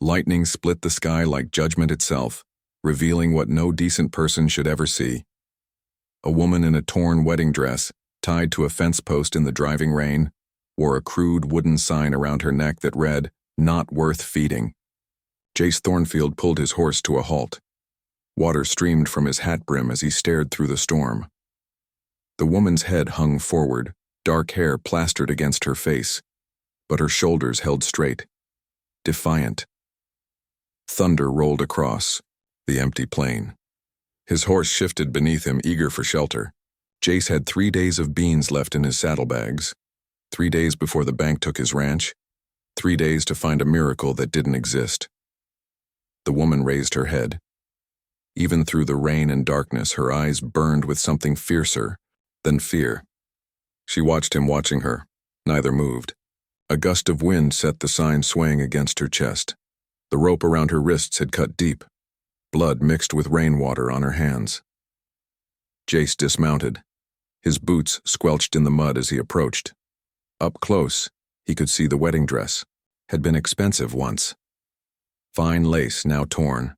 Lightning split the sky like judgment itself, revealing what no decent person should ever see. A woman in a torn wedding dress, tied to a fence post in the driving rain, wore a crude wooden sign around her neck that read, "Not worth feeding." Jace Thornfield pulled his horse to a halt. Water streamed from his hat brim as he stared through the storm. The woman's head hung forward, dark hair plastered against her face, but her shoulders held straight, defiant. Thunder rolled across the empty plain. His horse shifted beneath him, eager for shelter. Jace had 3 days of beans left in his saddlebags. 3 days before the bank took his ranch. 3 days to find a miracle that didn't exist. The woman raised her head. Even through the rain and darkness, her eyes burned with something fiercer than fear. She watched him watching her. Neither moved. A gust of wind set the sign swaying against her chest. The rope around her wrists had cut deep. Blood mixed with rainwater on her hands. Jace dismounted. His boots squelched in the mud as he approached. Up close, he could see the wedding dress. Had been expensive once. Fine lace now torn.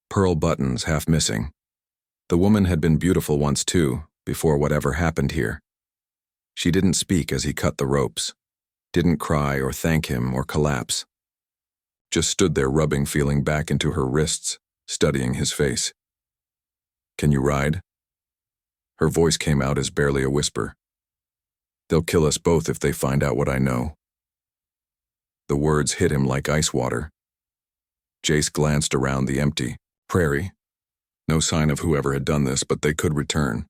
Pearl buttons half missing. The woman had been beautiful once too, before whatever happened here. She didn't speak as he cut the ropes. Didn't cry or thank him or collapse. Just stood there rubbing feeling back into her wrists, studying his face. "Can you ride?" Her voice came out as barely a whisper. "They'll kill us both if they find out what I know." The words hit him like ice water. Jace glanced around the empty prairie. No sign of whoever had done this, but they could return.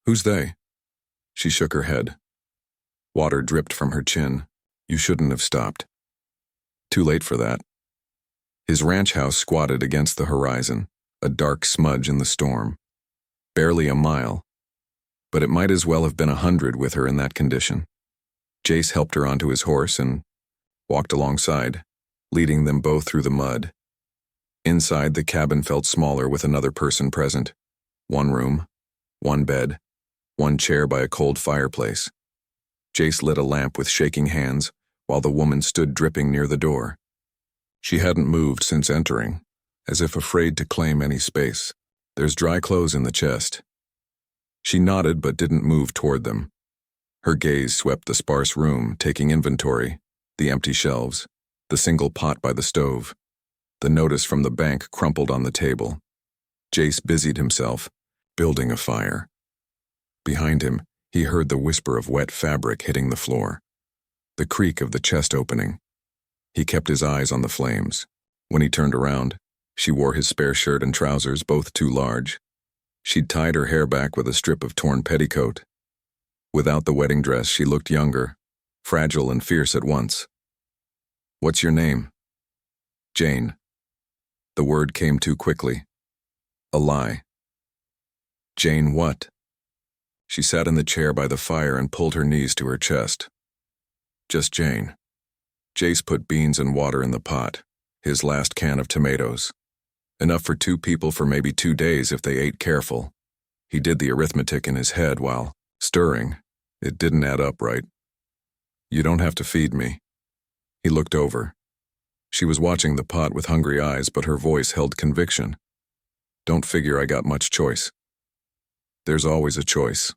"Who's they?" She shook her head. Water dripped from her chin. "You shouldn't have stopped." Too late for that. His ranch house squatted against the horizon, a dark smudge in the storm. Barely a mile, but it might as well have been 100 with her in that condition. Jace helped her onto his horse and walked alongside, leading them both through the mud. Inside, the cabin felt smaller with another person present. One room, one bed, one chair by a cold fireplace. Jace lit a lamp with shaking hands while the woman stood dripping near the door. She hadn't moved since entering, as if afraid to claim any space. "There's dry clothes in the chest." She nodded but didn't move toward them. Her gaze swept the sparse room, taking inventory, the empty shelves, the single pot by the stove, the notice from the bank crumpled on the table. Jace busied himself, building a fire. Behind him, he heard the whisper of wet fabric hitting the floor, the creak of the chest opening. He kept his eyes on the flames. When he turned around, she wore his spare shirt and trousers, both too large. She'd tied her hair back with a strip of torn petticoat. Without the wedding dress, she looked younger, fragile and fierce at once. "What's your name?" "Jane." The word came too quickly. A lie. "Jane what?" She sat in the chair by the fire and pulled her knees to her chest. "Just Jane." Jace put beans and water in the pot, his last can of tomatoes. Enough for 2 people for maybe 2 days if they ate careful. He did the arithmetic in his head while stirring. It didn't add up right. "You don't have to feed me." He looked over. She was watching the pot with hungry eyes, but her voice held conviction. "Don't figure I got much choice." "There's always a choice."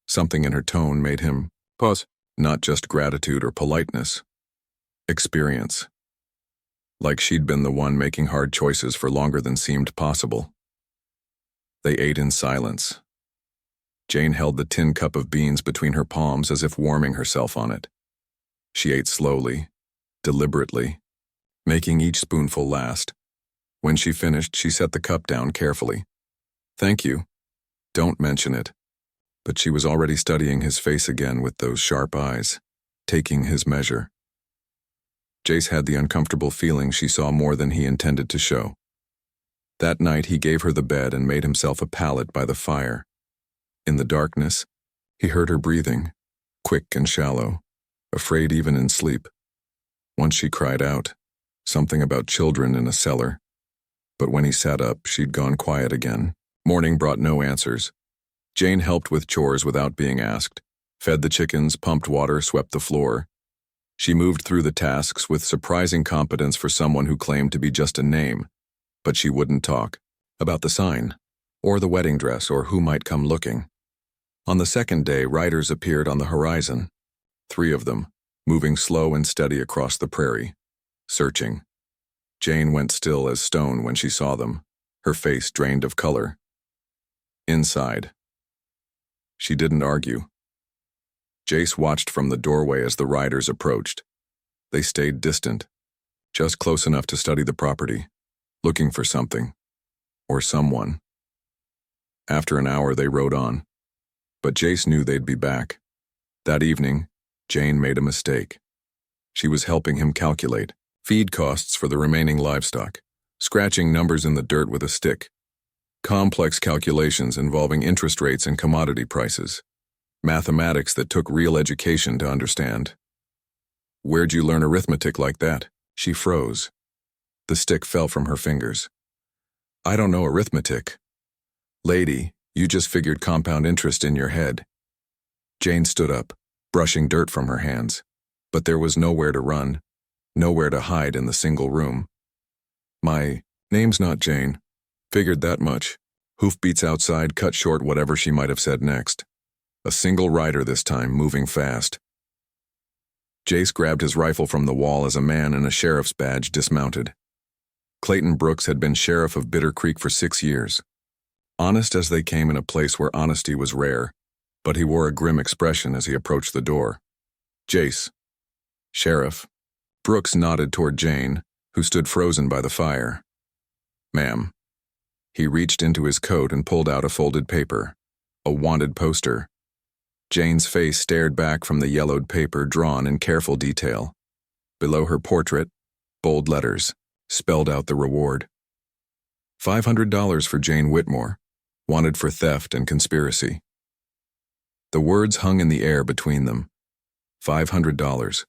Something in her tone made him pause. Not just gratitude or politeness. Experience. Like she'd been the one making hard choices for longer than seemed possible. They ate in silence. Jane held the tin cup of beans between her palms as if warming herself on it. She ate slowly, deliberately, making each spoonful last. When she finished, she set the cup down carefully. "Thank you. Don't mention it." But she was already studying his face again with those sharp eyes, taking his measure. Jace had the uncomfortable feeling she saw more than he intended to show. That night he gave her the bed and made himself a pallet by the fire. In the darkness, he heard her breathing, quick and shallow, afraid even in sleep. Once she cried out, something about children in a cellar. But when he sat up, she'd gone quiet again. Morning brought no answers. Jane helped with chores without being asked, fed the chickens, pumped water, swept the floor. She moved through the tasks with surprising competence for someone who claimed to be just a name, but she wouldn't talk about the sign, or the wedding dress, or who might come looking. On the second day, riders appeared on the horizon, 3 of them, moving slow and steady across the prairie, searching. Jane went still as stone when she saw them, her face drained of color. Inside. She didn't argue. Jace watched from the doorway as the riders approached. They stayed distant, just close enough to study the property, looking for something, or someone. After an hour, they rode on, but Jace knew they'd be back. That evening, Jane made a mistake. She was helping him calculate feed costs for the remaining livestock, scratching numbers in the dirt with a stick. Complex calculations involving interest rates and commodity prices. Mathematics that took real education to understand. "Where'd you learn arithmetic like that?" She froze. The stick fell from her fingers. "I don't know arithmetic. Lady, you just figured compound interest in your head." Jane stood up, brushing dirt from her hands. But there was nowhere to run, nowhere to hide in the single room. "My name's not Jane. Figured that much." Hoofbeats outside cut short whatever she might have said next. A single rider this time, moving fast. Jace grabbed his rifle from the wall as a man in a sheriff's badge dismounted. Clayton Brooks had been sheriff of Bitter Creek for 6 years. Honest as they came in a place where honesty was rare, but he wore a grim expression as he approached the door. "Jace." "Sheriff." Brooks nodded toward Jane, who stood frozen by the fire. "Ma'am." He reached into his coat and pulled out a folded paper, a wanted poster. Jane's face stared back from the yellowed paper drawn in careful detail. Below her portrait, bold letters, spelled out the reward. $500 for Jane Whitmore, wanted for theft and conspiracy. The words hung in the air between them. $500.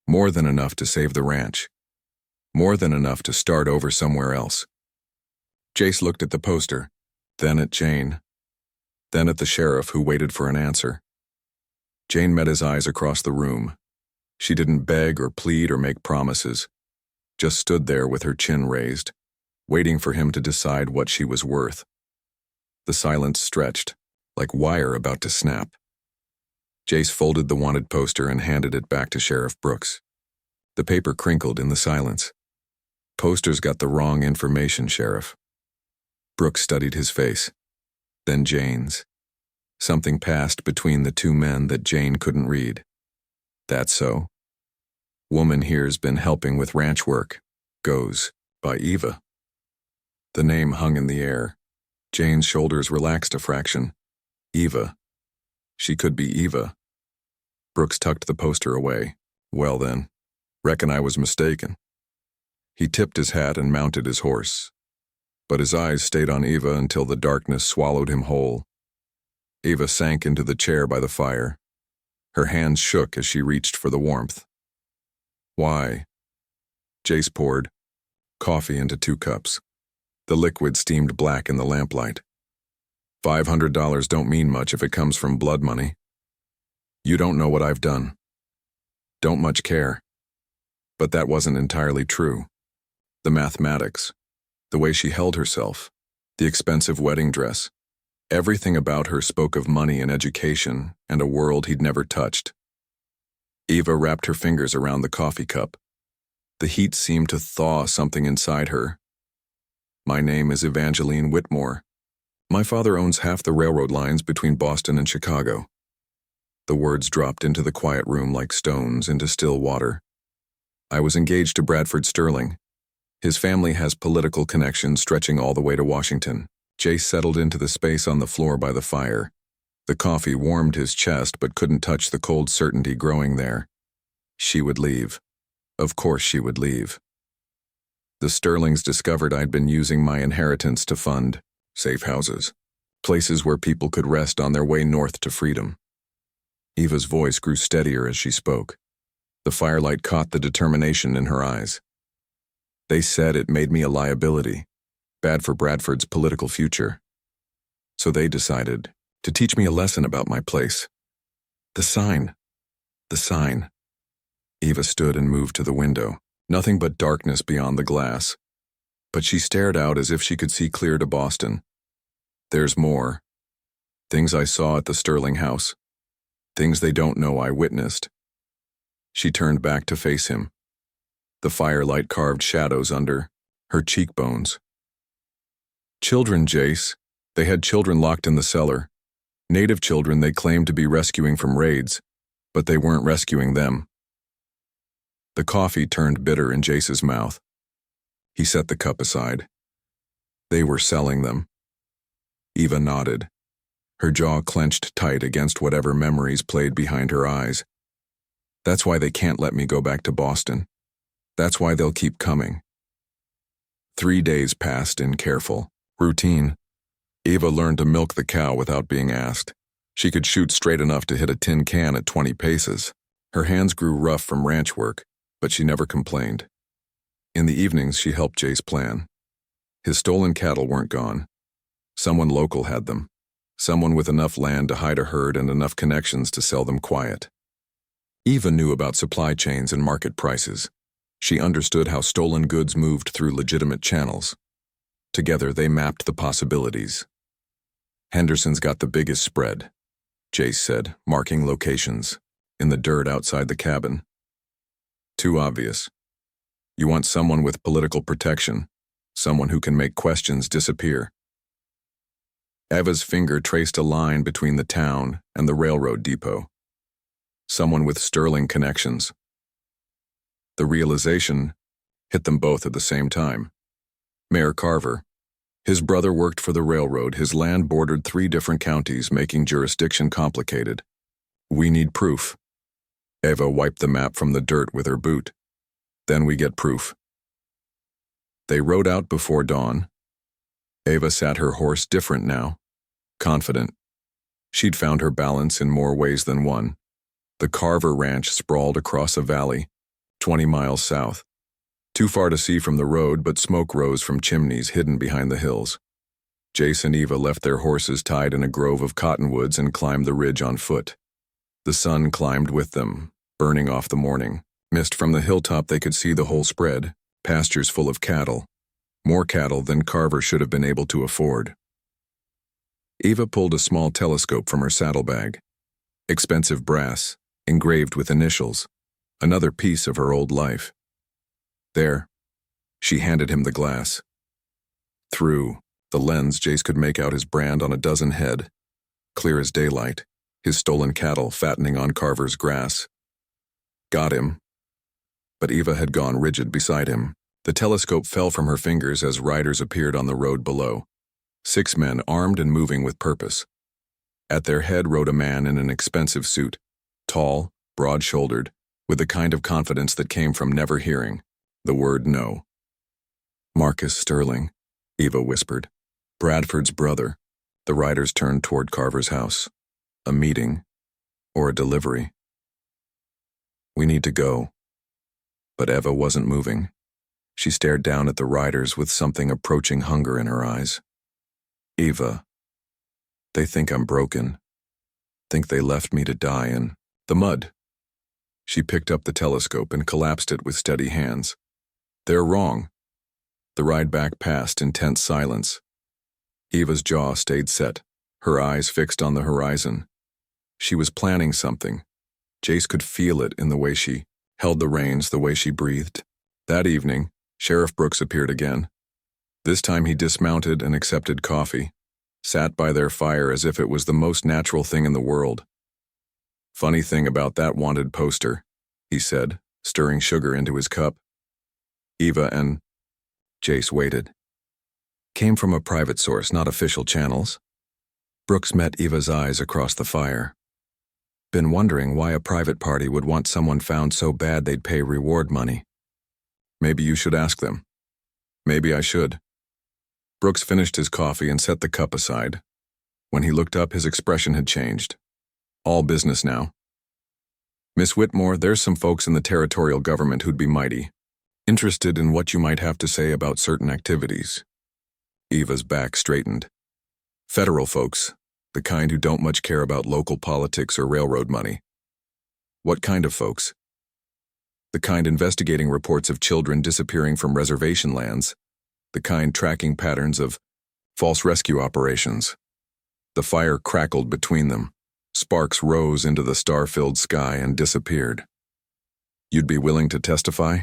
More than enough to save the ranch. More than enough to start over somewhere else. Jace looked at the poster, then at Jane, then at the sheriff who waited for an answer. Jane met his eyes across the room. She didn't beg or plead or make promises, just stood there with her chin raised, waiting for him to decide what she was worth. The silence stretched, like wire about to snap. Jace folded the wanted poster and handed it back to Sheriff Brooks. The paper crinkled in the silence. "Poster's got the wrong information, Sheriff." Brooks studied his face, then Jane's. Something passed between the 2 men that Jane couldn't read. "That's so. Woman here's been helping with ranch work. Goes by Eva." The name hung in the air. Jane's shoulders relaxed a fraction. Eva. She could be Eva. Brooks tucked the poster away. "Well then, reckon I was mistaken." He tipped his hat and mounted his horse. But his eyes stayed on Eva until the darkness swallowed him whole. Eva sank into the chair by the fire. Her hands shook as she reached for the warmth. "Why?" Jace poured coffee into 2 cups. The liquid steamed black in the lamplight. $500 don't mean much if it comes from blood money. You don't know what I've done. Don't much care." But that wasn't entirely true. The mathematics, the way she held herself, the expensive wedding dress, everything about her spoke of money and education and a world he'd never touched. Eva wrapped her fingers around the coffee cup. The heat seemed to thaw something inside her. "My name is Evangeline Whitmore. My father owns half the railroad lines between Boston and Chicago." The words dropped into the quiet room like stones into still water. "I was engaged to Bradford Sterling. His family has political connections stretching all the way to Washington." Jace settled into the space on the floor by the fire. The coffee warmed his chest but couldn't touch the cold certainty growing there. She would leave. Of course she would leave. The Sterlings discovered I'd been using my inheritance to fund safe houses, places where people could rest on their way north to freedom. Eva's voice grew steadier as she spoke. The firelight caught the determination in her eyes. "They said it made me a liability, bad for Bradford's political future. So they decided to teach me a lesson about my place. The sign. The sign. Eva stood and moved to the window. Nothing but darkness beyond the glass. But she stared out as if she could see clear to Boston. There's more. Things I saw at the Sterling house. Things they don't know I witnessed. She turned back to face him. The firelight carved shadows under her cheekbones. Children, Jace. They had children locked in the cellar. Native children they claimed to be rescuing from raids, but they weren't rescuing them. The coffee turned bitter in Jace's mouth. He set the cup aside. They were selling them. Eva nodded. Her jaw clenched tight against whatever memories played behind her eyes. That's why they can't let me go back to Boston. That's why they'll keep coming. 3 days passed in careful routine. Eva learned to milk the cow without being asked. She could shoot straight enough to hit a tin can at 20 paces. Her hands grew rough from ranch work, but she never complained. In the evenings, she helped Jace plan. His stolen cattle weren't gone. Someone local had them. Someone with enough land to hide a herd and enough connections to sell them quiet. Eva knew about supply chains and market prices. She understood how stolen goods moved through legitimate channels. Together, they mapped the possibilities. Henderson's got the biggest spread, Jace said, marking locations, in the dirt outside the cabin. Too obvious. You want someone with political protection, someone who can make questions disappear. Eva's finger traced a line between the town and the railroad depot. Someone with sterling connections. The realization hit them both at the same time. Mayor Carver. His brother worked for the railroad. His land bordered 3 different counties, making jurisdiction complicated. We need proof. Eva wiped the map from the dirt with her boot. Then we get proof. They rode out before dawn. Eva sat her horse different now, confident. She'd found her balance in more ways than one. The Carver Ranch sprawled across a valley, 20 miles south. Too far to see from the road, but smoke rose from chimneys hidden behind the hills. Jace and Eva left their horses tied in a grove of cottonwoods and climbed the ridge on foot. The sun climbed with them, burning off the morning. Mist from the hilltop, they could see the whole spread, pastures full of cattle. More cattle than Carver should have been able to afford. Eva pulled a small telescope from her saddlebag. Expensive brass, engraved with initials. Another piece of her old life. There. She handed him the glass. Through the lens, Jace could make out his brand on a dozen head. Clear as daylight, his stolen cattle fattening on Carver's grass. Got him. But Eva had gone rigid beside him. The telescope fell from her fingers as riders appeared on the road below. 6 men armed and moving with purpose. At their head rode a man in an expensive suit, tall, broad-shouldered, with the kind of confidence that came from never hearing the word no. Marcus Sterling, Eva whispered. Bradford's brother. The riders turned toward Carver's house. A meeting, or a delivery. We need to go. But Eva wasn't moving. She stared down at the riders with something approaching hunger in her eyes. Eva. They think I'm broken. Think they left me to die in the mud. She picked up the telescope and collapsed it with steady hands. They're wrong. The ride back passed in tense silence. Eva's jaw stayed set, her eyes fixed on the horizon. She was planning something. Jace could feel it in the way she held the reins, the way she breathed. That evening, Sheriff Brooks appeared again. This time he dismounted and accepted coffee, sat by their fire as if it was the most natural thing in the world. Funny thing about that wanted poster, he said, stirring sugar into his cup. Eva and Jace waited. Came from a private source, not official channels. Brooks met Eva's eyes across the fire. Been wondering why a private party would want someone found so bad they'd pay reward money. Maybe you should ask them. Maybe I should. Brooks finished his coffee and set the cup aside. When he looked up, his expression had changed. All business now. Miss Whitmore, there's some folks in the territorial government who'd be mighty interested in what you might have to say about certain activities. Eva's back straightened. Federal folks, the kind who don't much care about local politics or railroad money. What kind of folks? The kind investigating reports of children disappearing from reservation lands, the kind tracking patterns of false rescue operations. The fire crackled between them. Sparks rose into the star-filled sky and disappeared. You'd be willing to testify?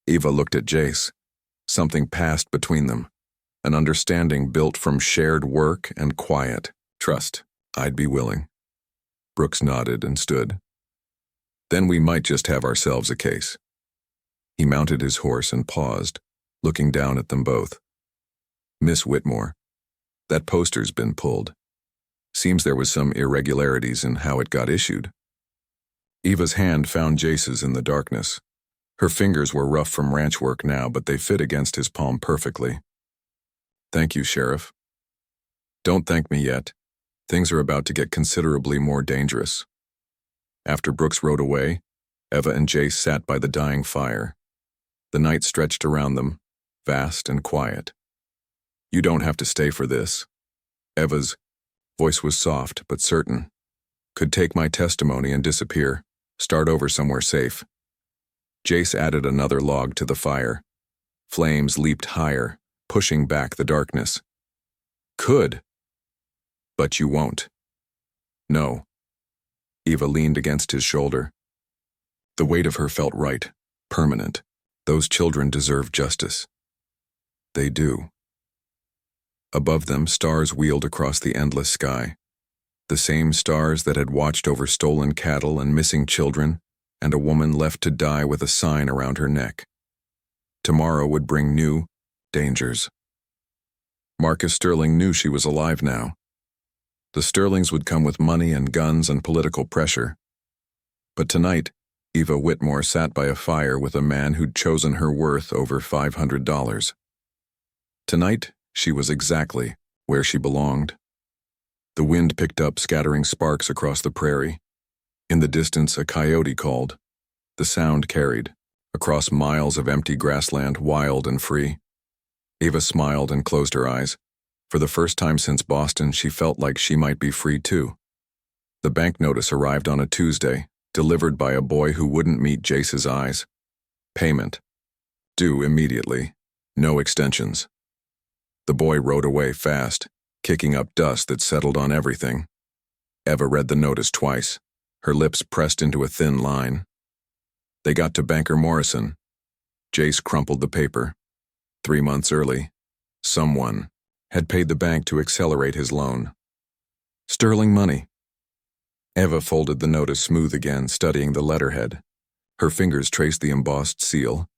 Eva looked at Jace. Something passed between them, an understanding built from shared work and quiet trust. I'd be willing. Brooks nodded and stood. Then we might just have ourselves a case. He mounted his horse and paused, looking down at them both. Miss Whitmore, that poster's been pulled. Seems there was some irregularities in how it got issued. Eva's hand found Jace's in the darkness. Her fingers were rough from ranch work now, but they fit against his palm perfectly. Thank you, Sheriff. Don't thank me yet. Things are about to get considerably more dangerous. After Brooks rode away, Eva and Jace sat by the dying fire. The night stretched around them, vast and quiet. You don't have to stay for this. Eva's voice was soft but certain. Could take my testimony and disappear, start over somewhere safe. Jace added another log to the fire. Flames leaped higher, pushing back the darkness. Could. But you won't. No. Eva leaned against his shoulder. The weight of her felt right, permanent. Those children deserve justice. They do. Above them, stars wheeled across the endless sky. The same stars that had watched over stolen cattle and missing children, and a woman left to die with a sign around her neck. Tomorrow would bring new dangers. Marcus Sterling knew she was alive now. The Sterlings would come with money and guns and political pressure. But tonight, Eva Whitmore sat by a fire with a man who'd chosen her worth over $500. Tonight, she was exactly where she belonged. The wind picked up, scattering sparks across the prairie. In the distance, a coyote called. The sound carried, across miles of empty grassland, wild and free. Eva smiled and closed her eyes. For the first time since Boston, she felt like she might be free too. The bank notice arrived on a Tuesday, delivered by a boy who wouldn't meet Jace's eyes. Payment. Due immediately. No extensions. The boy rode away fast, kicking up dust that settled on everything. Eva read the notice twice, her lips pressed into a thin line. They got to Banker Morrison. Jace crumpled the paper. 3 months early, someone had paid the bank to accelerate his loan. Sterling money. Eva folded the notice smooth again, studying the letterhead. Her fingers traced the embossed seal.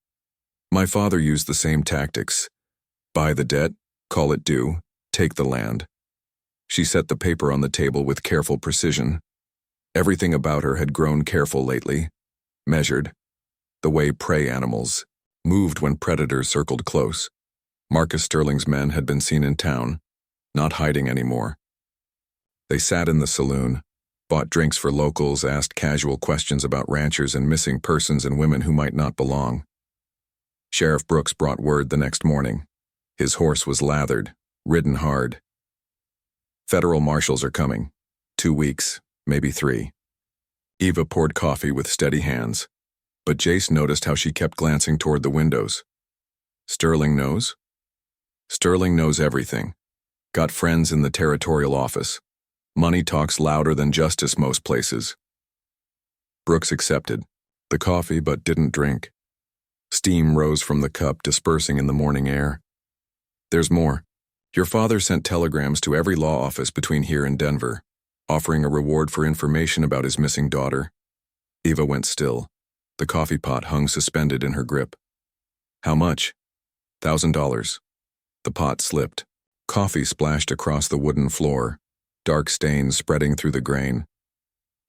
My father used the same tactics. Buy the debt, call it due, take the land. She set the paper on the table with careful precision. Everything about her had grown careful lately, measured, the way prey animals moved when predators circled close. Marcus Sterling's men had been seen in town, not hiding anymore. They sat in the saloon, bought drinks for locals, asked casual questions about ranchers and missing persons and women who might not belong. Sheriff Brooks brought word the next morning. His horse was lathered, ridden hard. Federal marshals are coming. 2 weeks, maybe 3. Eva poured coffee with steady hands, but Jace noticed how she kept glancing toward the windows. Sterling knows? Sterling knows everything. Got friends in the territorial office. Money talks louder than justice most places. Brooks accepted the coffee but didn't drink. Steam rose from the cup, dispersing in the morning air. There's more. Your father sent telegrams to every law office between here and Denver, offering a reward for information about his missing daughter. Eva went still. The coffee pot hung suspended in her grip. How much? $1,000. The pot slipped. Coffee splashed across the wooden floor, dark stains spreading through the grain.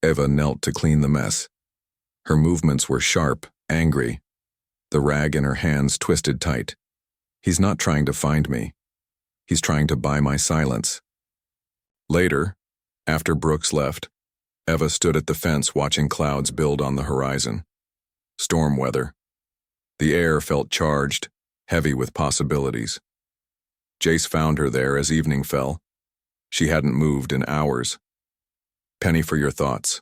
Eva knelt to clean the mess. Her movements were sharp, angry. The rag in her hands twisted tight. He's not trying to find me. He's trying to buy my silence. Later, after Brooks left, Eva stood at the fence watching clouds build on the horizon. Storm weather. The air felt charged, heavy with possibilities. Jace found her there as evening fell. She hadn't moved in hours. Penny for your thoughts.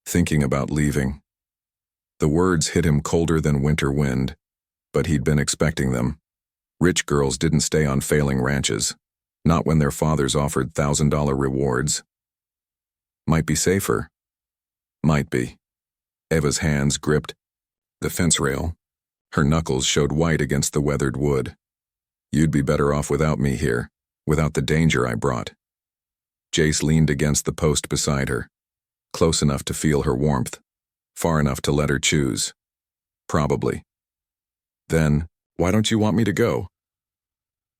Thinking about leaving. The words hit him colder than winter wind, but he'd been expecting them. Rich girls didn't stay on failing ranches, not when their fathers offered $1,000 rewards. Might be safer. Might be. Eva's hands gripped the fence rail. Her knuckles showed white against the weathered wood. You'd be better off without me here, without the danger I brought. Jace leaned against the post beside her, close enough to feel her warmth, far enough to let her choose. Probably. Then, why don't you want me to go?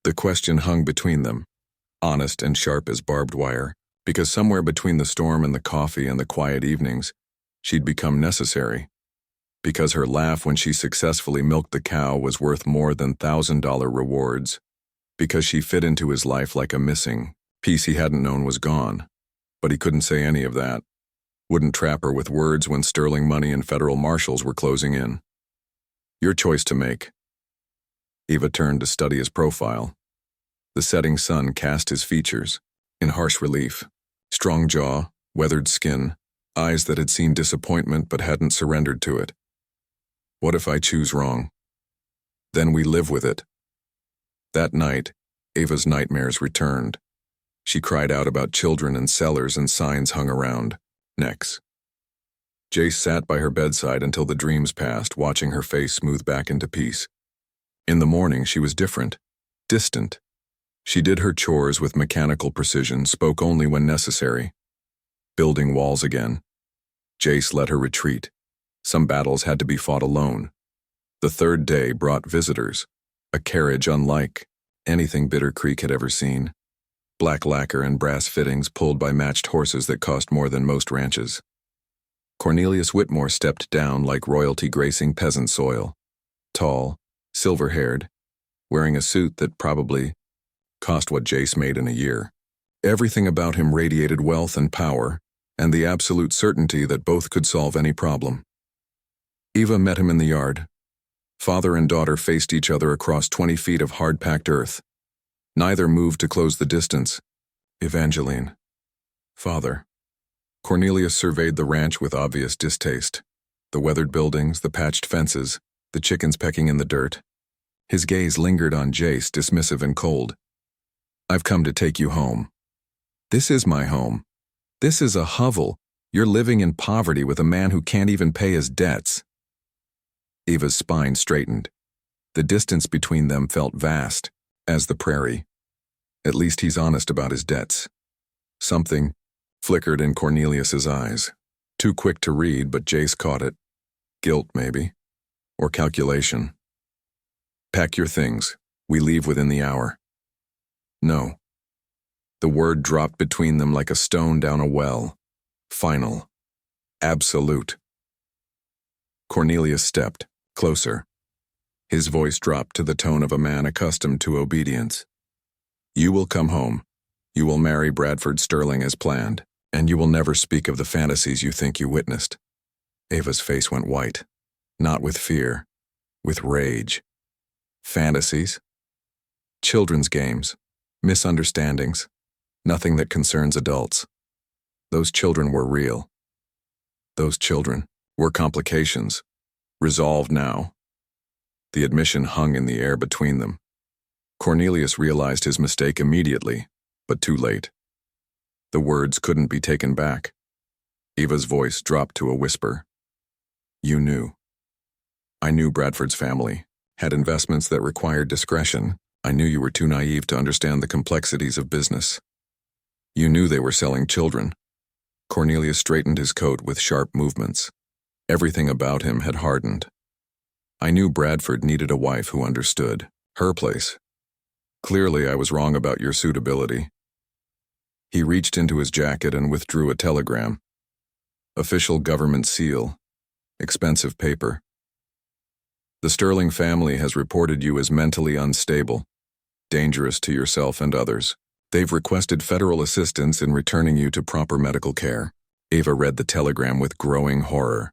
The question hung between them, honest and sharp as barbed wire, because somewhere between the storm and the coffee and the quiet evenings, she'd become necessary. Because her laugh when she successfully milked the cow was worth more than $1,000 rewards. Because she fit into his life like a missing piece he hadn't known was gone. But he couldn't say any of that. Wouldn't trap her with words when sterling money and federal marshals were closing in. Your choice to make. Eva turned to study his profile. The setting sun cast his features in harsh relief. Strong jaw, weathered skin, eyes that had seen disappointment but hadn't surrendered to it. What if I choose wrong? Then we live with it. That night, Ava's nightmares returned. She cried out about children and cellars and signs hung around necks. Jace sat by her bedside until the dreams passed, watching her face smooth back into peace. In the morning, she was different, distant. She did her chores with mechanical precision, spoke only when necessary. Building walls again. Jace let her retreat. Some battles had to be fought alone. The third day brought visitors, a carriage unlike anything Bitter Creek had ever seen. Black lacquer and brass fittings pulled by matched horses that cost more than most ranches. Cornelius Whitmore stepped down like royalty gracing peasant soil. Tall, silver-haired, wearing a suit that probably cost what Jace made in a year. Everything about him radiated wealth and power, and the absolute certainty that both could solve any problem. Eva met him in the yard. Father and daughter faced each other across 20 feet of hard-packed earth. Neither moved to close the distance. Evangeline. Father. Cornelius surveyed the ranch with obvious distaste. The weathered buildings, the patched fences, the chickens pecking in the dirt. His gaze lingered on Jace, dismissive and cold. I've come to take you home. This is my home. This is a hovel. You're living in poverty with a man who can't even pay his debts. Eva's spine straightened. The distance between them felt vast, as the prairie. At least he's honest about his debts. Something flickered in Cornelius's eyes. Too quick to read, but Jace caught it. Guilt, maybe. Or calculation. Pack your things. We leave within the hour. No. The word dropped between them like a stone down a well. Final. Absolute. Cornelius stepped, closer. His voice dropped to the tone of a man accustomed to obedience. You will come home. You will marry Bradford Sterling as planned, and you will never speak of the fantasies you think you witnessed. Ava's face went white. Not with fear, with rage. Fantasies? Children's games. Misunderstandings. Nothing that concerns adults. Those children were real. Those children were complications. Resolved now. The admission hung in the air between them. Cornelius realized his mistake immediately, but too late. The words couldn't be taken back. Eva's voice dropped to a whisper. You knew. I knew Bradford's family, had investments that required discretion. I knew you were too naive to understand the complexities of business. You knew they were selling children. Cornelius straightened his coat with sharp movements. Everything about him had hardened. I knew Bradford needed a wife who understood her place. Clearly, I was wrong about your suitability. He reached into his jacket and withdrew a telegram. Official government seal. Expensive paper. The Sterling family has reported you as mentally unstable, dangerous to yourself and others. They've requested federal assistance in returning you to proper medical care. Ava read the telegram with growing horror.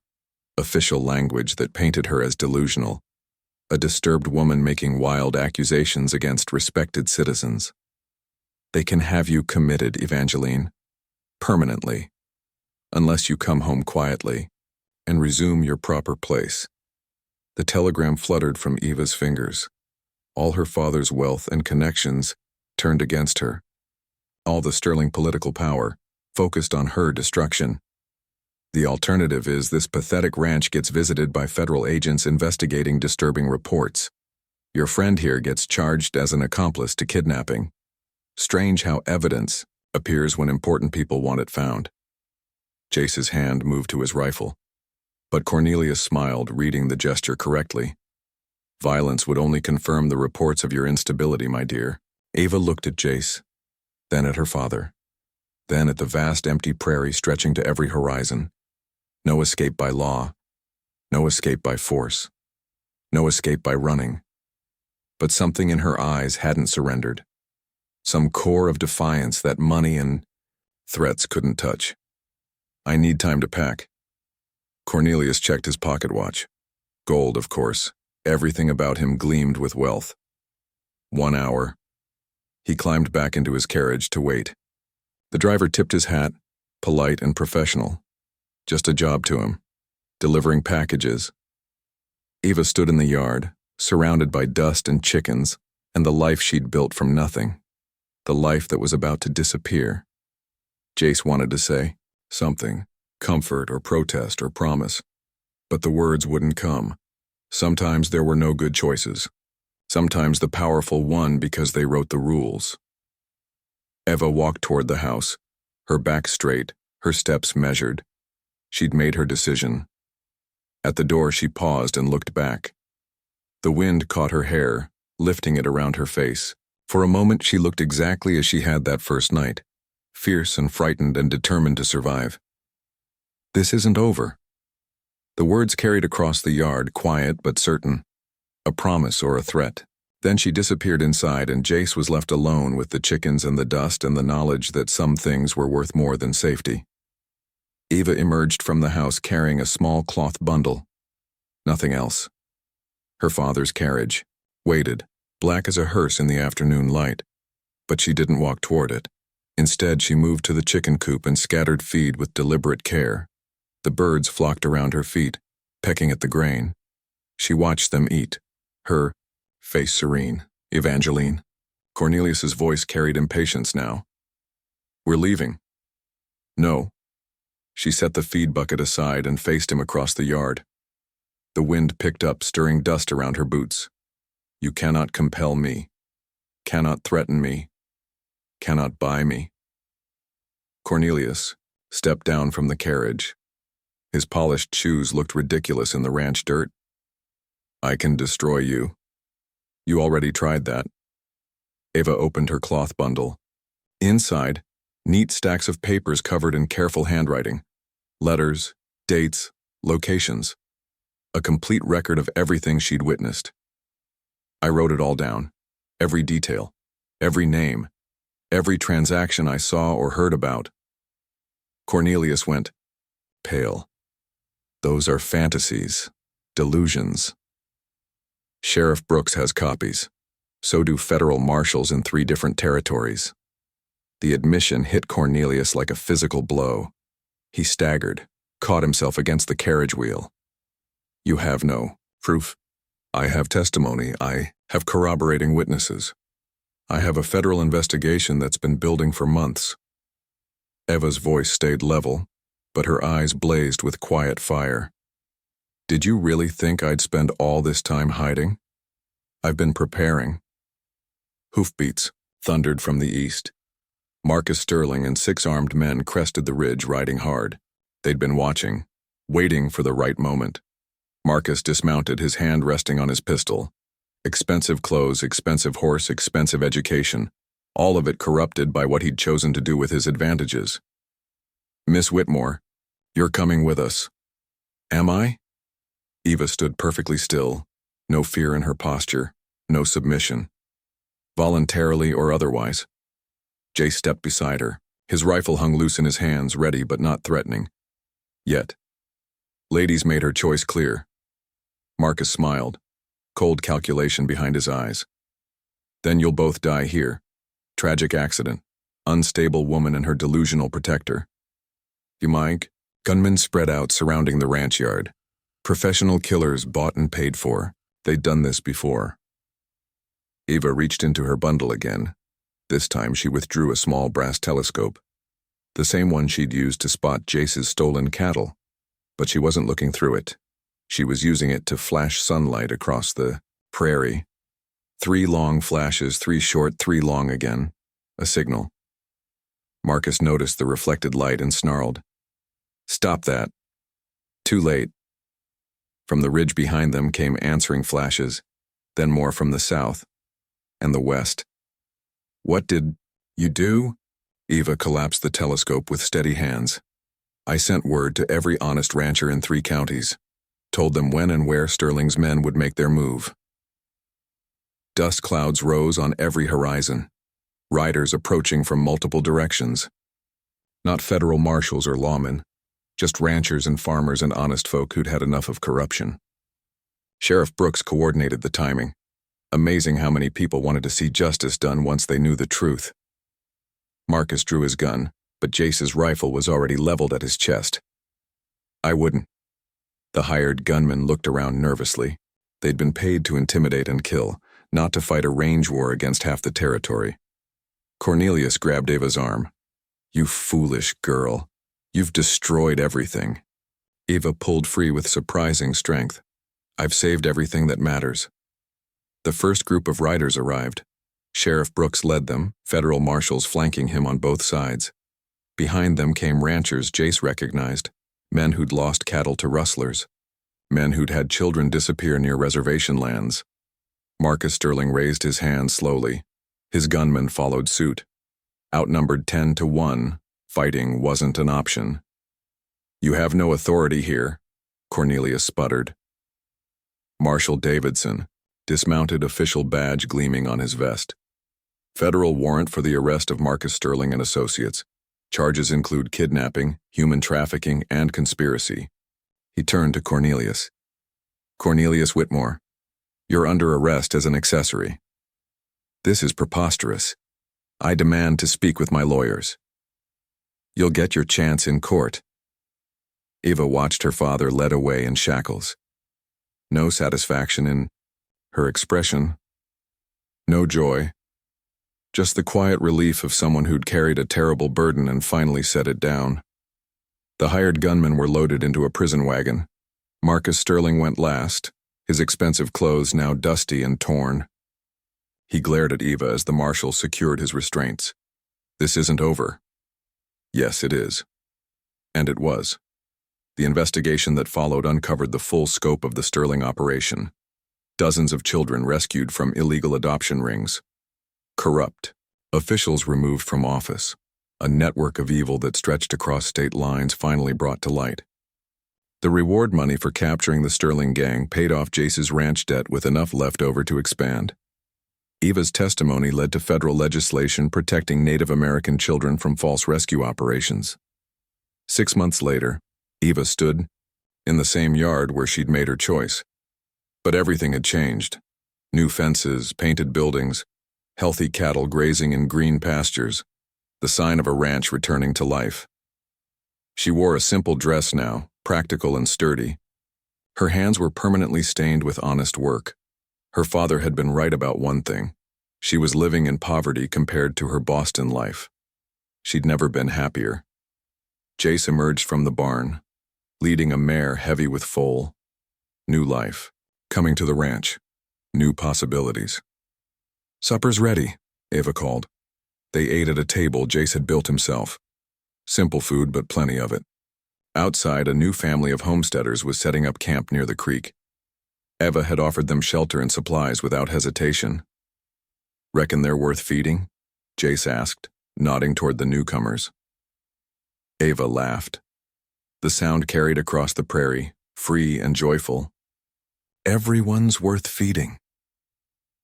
Official language that painted her as delusional. A disturbed woman making wild accusations against respected citizens. They can have you committed, Evangeline. Permanently. Unless you come home quietly. and resume your proper place. The telegram fluttered from Eva's fingers. All her father's wealth and connections turned against her. All the sterling political power focused on her destruction. The alternative is this pathetic ranch gets visited by federal agents investigating disturbing reports. Your friend here gets charged as an accomplice to kidnapping. Strange how evidence appears when important people want it found. Jace's hand moved to his rifle, but Cornelius smiled, reading the gesture correctly. Violence would only confirm the reports of your instability, my dear. Ava looked at Jace, then at her father, then at the vast empty prairie stretching to every horizon. No escape by law, no escape by force, no escape by running. But something in her eyes hadn't surrendered. Some core of defiance that money and threats couldn't touch. I need time to pack. Cornelius checked his pocket watch. Gold, of course. Everything about him gleamed with wealth. 1 hour. He climbed back into his carriage to wait. The driver tipped his hat, polite and professional. Just a job to him, delivering packages. Eva stood in the yard, surrounded by dust and chickens, and the life she'd built from nothing. The life that was about to disappear. Jace wanted to say something, comfort or protest or promise, but the words wouldn't come. Sometimes there were no good choices. Sometimes the powerful won because they wrote the rules. Eva walked toward the house, her back straight, her steps measured. She'd made her decision. At the door she paused and looked back. The wind caught her hair, lifting it around her face. For a moment she looked exactly as she had that first night, fierce and frightened and determined to survive. This isn't over. The words carried across the yard, quiet but certain. A promise or a threat. Then she disappeared inside and Jace was left alone with the chickens and the dust and the knowledge that some things were worth more than safety. Eva emerged from the house carrying a small cloth bundle. Nothing else. Her father's carriage waited, black as a hearse in the afternoon light. But she didn't walk toward it. Instead, she moved to the chicken coop and scattered feed with deliberate care. The birds flocked around her feet, pecking at the grain. She watched them eat, her face serene. Evangeline. Cornelius's voice carried impatience now. We're leaving. No. She set the feed bucket aside and faced him across the yard. The wind picked up, stirring dust around her boots. You cannot compel me, cannot threaten me, cannot buy me. Cornelius stepped down from the carriage. His polished shoes looked ridiculous in the ranch dirt. I can destroy you. You already tried that. Eva opened her cloth bundle. Inside, neat stacks of papers covered in careful handwriting. Letters, dates, locations. A complete record of everything she'd witnessed. I wrote it all down. Every detail, every name, every transaction I saw or heard about. Cornelius went pale. Those are fantasies, delusions. Sheriff Brooks has copies. So do federal marshals in 3 different territories. The admission hit Cornelius like a physical blow. He staggered, caught himself against the carriage wheel. You have no proof. I have testimony. I have corroborating witnesses. I have a federal investigation that's been building for months. Eva's voice stayed level, but her eyes blazed with quiet fire. Did you really think I'd spend all this time hiding? I've been preparing. Hoofbeats thundered from the east. Marcus Sterling and 6 armed men crested the ridge, riding hard. They'd been watching, waiting for the right moment. Marcus dismounted, his hand resting on his pistol. Expensive clothes, expensive horse, expensive education, all of it corrupted by what he'd chosen to do with his advantages. Miss Whitmore, you're coming with us. Am I? Eva stood perfectly still, no fear in her posture, no submission. Voluntarily or otherwise. Jay stepped beside her. His rifle hung loose in his hands, ready but not threatening. Yet. Ladies made her choice clear. Marcus smiled, cold calculation behind his eyes. Then you'll both die here. Tragic accident. Unstable woman and her delusional protector. You mind? Gunmen spread out surrounding the ranch yard. Professional killers bought and paid for. They'd done this before. Eva reached into her bundle again. This time she withdrew a small brass telescope, the same one she'd used to spot Jace's stolen cattle. But she wasn't looking through it. She was using it to flash sunlight across the prairie. 3 long flashes, 3 short, 3 long again. A signal. Marcus noticed the reflected light and snarled, "Stop that." Too late. From the ridge behind them came answering flashes, then more from the south and the west. "What did you do?" Eva collapsed the telescope with steady hands. "I sent word to every honest rancher in 3 counties. Told them when and where Sterling's men would make their move." Dust clouds rose on every horizon, riders approaching from multiple directions. Not federal marshals or lawmen, just ranchers and farmers and honest folk who'd had enough of corruption. Sheriff Brooks coordinated the timing. Amazing how many people wanted to see justice done once they knew the truth. Marcus drew his gun, but Jace's rifle was already leveled at his chest. "I wouldn't." The hired gunman looked around nervously. They'd been paid to intimidate and kill, not to fight a range war against half the territory. Cornelius grabbed Eva's arm. "You foolish girl. You've destroyed everything." Eva pulled free with surprising strength. "I've saved everything that matters." The first group of riders arrived. Sheriff Brooks led them, federal marshals flanking him on both sides. Behind them came ranchers Jace recognized, men who'd lost cattle to rustlers, men who'd had children disappear near reservation lands. Marcus Sterling raised his hand slowly. His gunmen followed suit. Outnumbered 10 to 1, fighting wasn't an option. "You have no authority here," Cornelius sputtered. Marshal Davidson, dismounted, official badge gleaming on his vest. "Federal warrant for the arrest of Marcus Sterling and associates. Charges include kidnapping, human trafficking, and conspiracy." He turned to Cornelius. "Cornelius Whitmore, you're under arrest as an accessory." "This is preposterous. I demand to speak with my lawyers." "You'll get your chance in court." Eva watched her father led away in shackles. No satisfaction in her expression. No joy. Just the quiet relief of someone who'd carried a terrible burden and finally set it down. The hired gunmen were loaded into a prison wagon. Marcus Sterling went last, his expensive clothes now dusty and torn. He glared at Eva as the marshal secured his restraints. "This isn't over." "Yes, it is." And it was. The investigation that followed uncovered the full scope of the Sterling operation. Dozens of children rescued from illegal adoption rings. Corrupt. Officials removed from office. A network of evil that stretched across state lines finally brought to light. The reward money for capturing the Sterling gang paid off Jace's ranch debt with enough left over to expand. Eva's testimony led to federal legislation protecting Native American children from false rescue operations. 6 months later, Eva stood in the same yard where she'd made her choice. But everything had changed. New fences, painted buildings, healthy cattle grazing in green pastures, the sign of a ranch returning to life. She wore a simple dress now, practical and sturdy. Her hands were permanently stained with honest work. Her father had been right about one thing. She was living in poverty compared to her Boston life. She'd never been happier. Jace emerged from the barn, leading a mare heavy with foal. New life, coming to the ranch. New possibilities. "Supper's ready," Eva called. They ate at a table Jace had built himself. Simple food, but plenty of it. Outside, a new family of homesteaders was setting up camp near the creek. Eva had offered them shelter and supplies without hesitation. "Reckon they're worth feeding?" Jace asked, nodding toward the newcomers. Eva laughed. The sound carried across the prairie, free and joyful. "Everyone's worth feeding."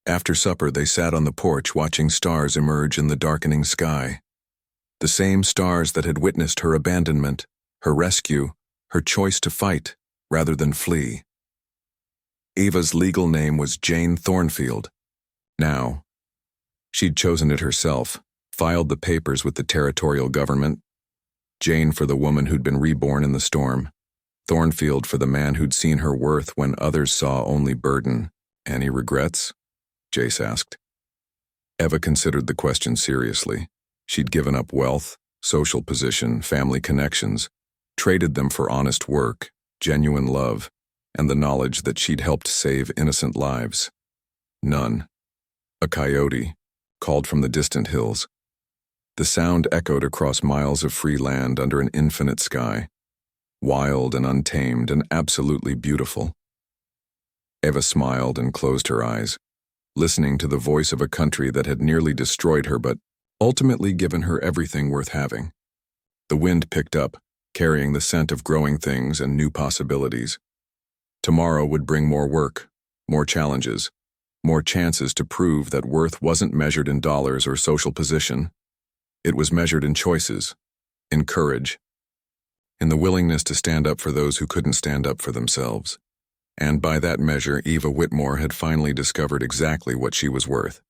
After supper, they sat on the porch watching stars emerge in the darkening sky. The same stars that had witnessed her abandonment, her rescue, her choice to fight rather than flee. Eva's legal name was Jane Thornfield. Now, she'd chosen it herself, filed the papers with the territorial government. Jane for the woman who'd been reborn in the storm. Thornfield for the man who'd seen her worth when others saw only burden. Any regrets? Jace asked. Eva considered the question seriously. She'd given up wealth, social position, family connections, traded them for honest work, genuine love, and the knowledge that she'd helped save innocent lives. None. A coyote called from the distant hills. The sound echoed across miles of free land under an infinite sky, wild and untamed and absolutely beautiful. Eva smiled and closed her eyes, listening to the voice of a country that had nearly destroyed her but ultimately given her everything worth having. The wind picked up, carrying the scent of growing things and new possibilities. Tomorrow would bring more work, more challenges, more chances to prove that worth wasn't measured in dollars or social position. It was measured in choices, in courage, in the willingness to stand up for those who couldn't stand up for themselves. And by that measure, Eva Whitmore had finally discovered exactly what she was worth.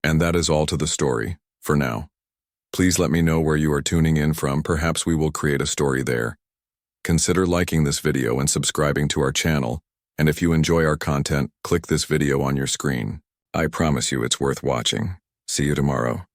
And that is all to the story, for now. Please let me know where you are tuning in from. Perhaps we will create a story there. Consider liking this video and subscribing to our channel. And if you enjoy our content, click this video on your screen. I promise you it's worth watching. See you tomorrow.